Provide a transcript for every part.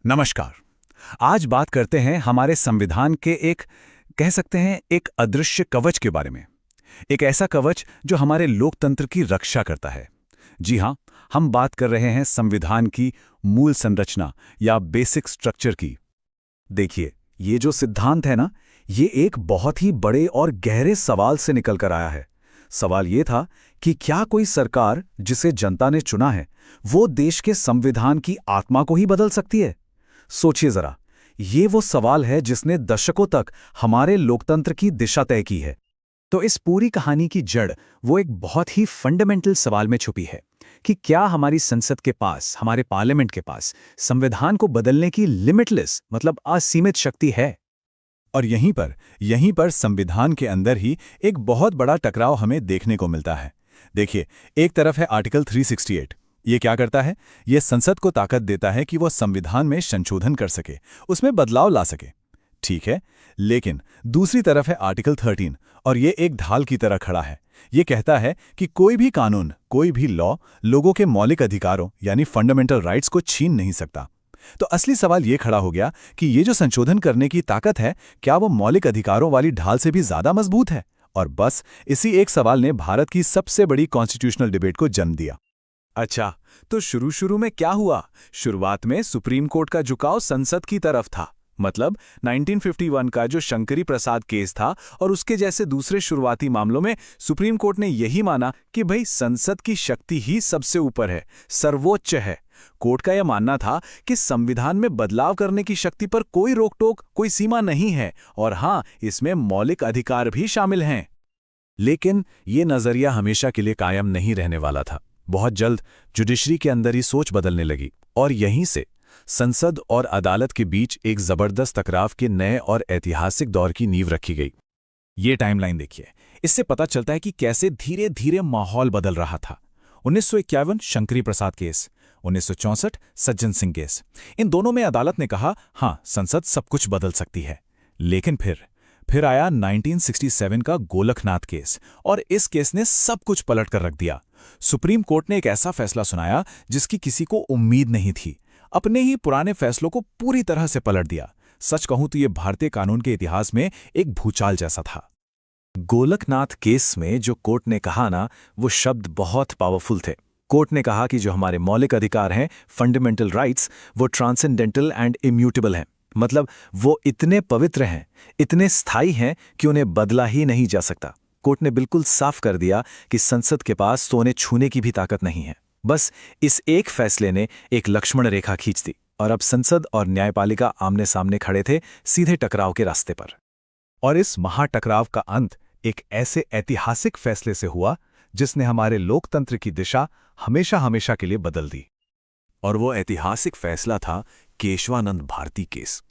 नमस्कार। आज बात करते हैं हमारे संविधान के एक कह सकते हैं एक अदृश्य कवच के बारे में। एक ऐसा कवच जो हमारे लोकतंत्र की रक्षा करता है। जी हाँ, हम बात कर रहे हैं संविधान की मूल संरचना या बेसिक स्ट्रक्चर की। देखिए, ये जो सिद्धांत है ना, ये एक बहुत ही बड़े और गहरे सवाल से निकल कर आया है। सवाल ये था कि क्या कोई सरकार जिसे जनता ने चुना है, वो देश के संविधान की आत्मा को ही बदल सकती है? सोचिए जरा, ये वो सवाल है जिसने दशकों तक हमारे लोकतंत्र की दिशा तय की है। तो इस पूरी कहानी की जड़ वो एक बहुत ही फंडामेंटल सवाल में छुपी है कि क्या हमारी संसद के पास, हमारे पार्लियामेंट के पास संविधान को बदलने की लिमिटलेस मतलब असीमित शक्ति है। और यहीं पर संविधान के अंदर ही एक बहुत बड़ा टकराव हमें देखने को मिलता है। देखिए, एक तरफ है आर्टिकल 368। ये क्या करता है? ये संसद को ताकत देता है कि वो संविधान में संशोधन कर सके, उसमें बदलाव ला सके। ठीक है, लेकिन दूसरी तरफ है आर्टिकल 13 और ये एक ढाल की तरह खड़ा है। ये कहता है कि कोई भी कानून, कोई भी लॉ लोगों के मौलिक अधिकारों यानी फंडामेंटल राइट्स को छीन नहीं सकता। तो असली सवाल ये खड़ा हो गया कि ये जो संशोधन करने की ताकत है, क्या वो मौलिक अधिकारों वाली ढाल से भी ज्यादा मजबूत है? और बस इसी एक सवाल ने भारत की सबसे बड़ी कॉन्स्टिट्यूशनल डिबेट को जन्म दिया। अच्छा, तो शुरू में क्या हुआ? शुरुआत में सुप्रीम कोर्ट का झुकाव संसद की तरफ था। मतलब 1951 का जो शंकरी प्रसाद केस था और उसके जैसे दूसरे शुरुआती मामलों में सुप्रीम कोर्ट ने यही माना कि भाई संसद की शक्ति ही सबसे ऊपर है, सर्वोच्च है। कोर्ट का यह मानना था कि संविधान में बदलाव करने की शक्ति पर कोई रोक-टोक, कोई सीमा नहीं है और हां, इसमें मौलिक अधिकार भी शामिल हैं। लेकिन ये नजरिया हमेशा के लिए कायम नहीं रहने वाला था। बहुत जल्द जुडिशरी के अंदर ही सोच बदलने लगी और यहीं से संसद और अदालत के बीच एक जबरदस्त टकराव के नए और ऐतिहासिक दौर की नींव रखी गई। ये टाइमलाइन देखिए, इससे पता चलता है कि कैसे धीरे धीरे माहौल बदल रहा था। 1951 शंकरी प्रसाद केस, 1964 सज्जन सिंह केस। इन दोनों में अदालत ने कहा हां, संसद सब कुछ बदल सकती है। लेकिन फिर आया 1967 का गोलकनाथ केस और इस केस ने सब कुछ पलट कर रख दिया। सुप्रीम कोर्ट ने एक ऐसा फैसला सुनाया जिसकी किसी को उम्मीद नहीं थी। अपने ही पुराने फैसलों को पूरी तरह से पलट दिया। सच कहूं तो यह भारतीय कानून के इतिहास में एक भूचाल जैसा था। गोलकनाथ केस में जो कोर्ट ने कहा ना, वो शब्द बहुत पावरफुल थे। कोर्ट ने कहा कि जो हमारे मौलिक अधिकार हैं, फंडामेंटल राइट्स, वो ट्रांसेंडेंटल एंड इम्यूटेबल हैं। मतलब वो इतने पवित्र हैं, इतने स्थायी हैं कि उन्हें बदला ही नहीं जा सकता। कोर्ट ने बिल्कुल साफ कर दिया कि संसद के पास तो उन्हें छूने की भी ताकत नहीं है। बस इस एक फैसले ने एक लक्ष्मण रेखा खींच दी और अब संसद और न्यायपालिका आमने सामने खड़े थे, सीधे टकराव के रास्ते पर। और इस महाटकराव का अंत एक ऐसे ऐतिहासिक फैसले से हुआ जिसने हमारे लोकतंत्र की दिशा हमेशा के लिए बदल दी। और वो ऐतिहासिक फैसला था केशवानंद भारती केस।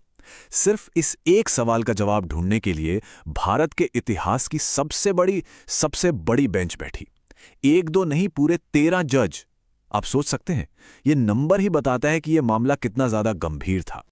सिर्फ इस एक सवाल का जवाब ढूंढने के लिए भारत के इतिहास की सबसे बड़ी बेंच बैठी। एक दो नहीं, पूरे 13 जज। आप सोच सकते हैं, ये नंबर ही बताता है कि यह मामला कितना ज्यादा गंभीर था।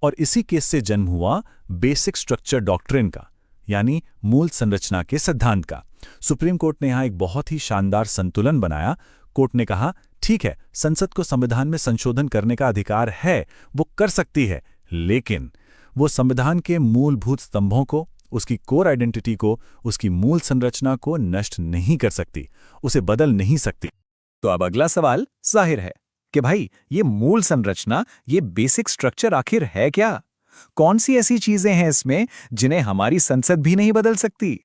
और इसी केस से जन्म हुआ बेसिक स्ट्रक्चर डॉक्ट्रिन का, यानी मूल संरचना के सिद्धांत का। सुप्रीम कोर्ट ने यहां एक बहुत ही शानदार संतुलन बनाया। कोर्ट ने कहा ठीक है, संसद को संविधान में संशोधन करने का अधिकार है, वो कर सकती है, लेकिन वो संविधान के मूलभूत स्तंभों को, उसकी कोर आइडेंटिटी को, उसकी मूल संरचना को नष्ट नहीं कर सकती, उसे बदल नहीं सकती। तो अब अगला सवाल जाहिर है कि भाई ये मूल संरचना, ये बेसिक स्ट्रक्चर आखिर है क्या? कौन सी ऐसी चीजें हैं इसमें जिन्हें हमारी संसद भी नहीं बदल सकती?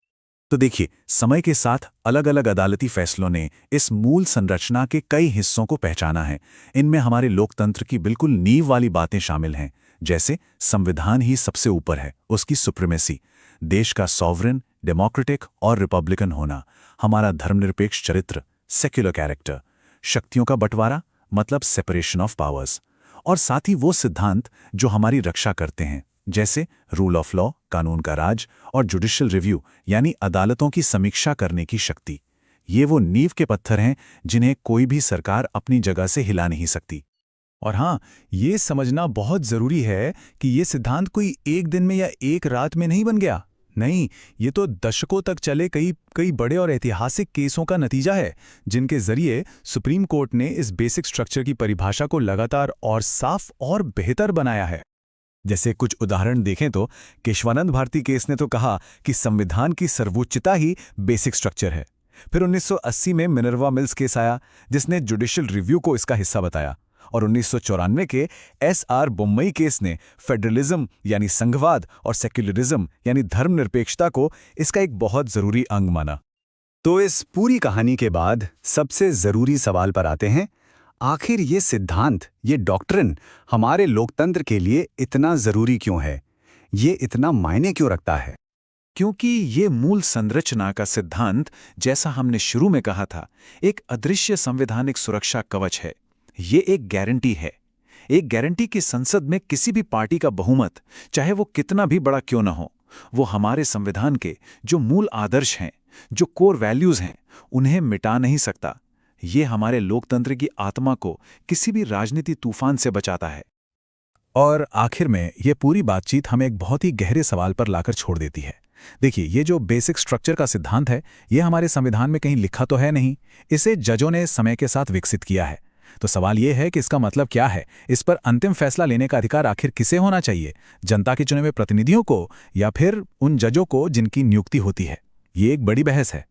तो देखिए, समय के साथ अलग अलग अदालती फैसलों ने इस मूल संरचना के कई हिस्सों को पहचाना है। इनमें हमारे लोकतंत्र की बिल्कुल नींव वाली बातें शामिल हैं, जैसे संविधान ही सबसे ऊपर है, उसकी सुप्रीमेसी, देश का सॉवरेन, डेमोक्रेटिक और रिपब्लिकन होना, हमारा धर्मनिरपेक्ष चरित्र, सेक्युलर कैरेक्टर, शक्तियों का बंटवारा मतलब सेपरेशन ऑफ पावर्स, और साथ ही वो सिद्धांत जो हमारी रक्षा करते हैं, जैसे रूल ऑफ लॉ, कानून का राज, और जुडिशियल रिव्यू यानी अदालतों की समीक्षा करने की शक्ति। ये वो नींव के पत्थर हैं जिन्हें कोई भी सरकार अपनी जगह से हिला नहीं सकती। और हां, ये समझना बहुत जरूरी है कि ये सिद्धांत कोई एक दिन में या एक रात में नहीं बन गया। नहीं, ये तो दशकों तक चले कई कई बड़े और ऐतिहासिक केसों का नतीजा है, जिनके जरिए सुप्रीम कोर्ट ने इस बेसिक स्ट्रक्चर की परिभाषा को लगातार और साफ और बेहतर बनाया है। जैसे कुछ उदाहरण देखें तो केशवानंद भारती केस ने तो कहा कि संविधान की सर्वोच्चता ही बेसिक स्ट्रक्चर है। फिर 1980 में मिनर्वा मिल्स केस आया, जिसने जुडिशियल रिव्यू को इसका हिस्सा बताया। और 1994 के एस.आर. बोम्मई केस ने फेडरलिज्म यानी संघवाद और सेक्युलरिज्म यानी धर्मनिरपेक्षता को इसका एक बहुत जरूरी अंग माना। तो इस पूरी कहानी के बाद सबसे जरूरी सवाल पर आते हैं, आखिर ये सिद्धांत, ये डॉक्ट्रिन हमारे लोकतंत्र के लिए इतना जरूरी क्यों है? ये इतना मायने क्यों रखता है? क्योंकि ये मूल संरचना का सिद्धांत, जैसा हमने शुरू में कहा था, एक अदृश्य संवैधानिक सुरक्षा कवच है। ये एक गारंटी है, एक गारंटी कि संसद में किसी भी पार्टी का बहुमत, चाहे वो कितना भी बड़ा क्यों न हो, वो हमारे संविधान के जो मूल आदर्श हैं, जो कोर वैल्यूज हैं, उन्हें मिटा नहीं सकता। ये हमारे लोकतंत्र की आत्मा को किसी भी राजनीति तूफान से बचाता है। और आखिर में ये पूरी बातचीत हमें एक बहुत ही गहरे सवाल पर लाकर छोड़ देती है। देखिए, ये जो बेसिक स्ट्रक्चर का सिद्धांत है, ये हमारे संविधान में कहीं लिखा तो है नहीं, इसे जजों ने समय के साथ विकसित किया है। तो सवाल ये है कि इसका मतलब क्या है? इस पर अंतिम फैसला लेने का अधिकार आखिर किसे होना चाहिए? जनता के चुने हुए प्रतिनिधियों को या फिर उन जजों को जिनकी नियुक्ति होती है? ये एक बड़ी बहस है।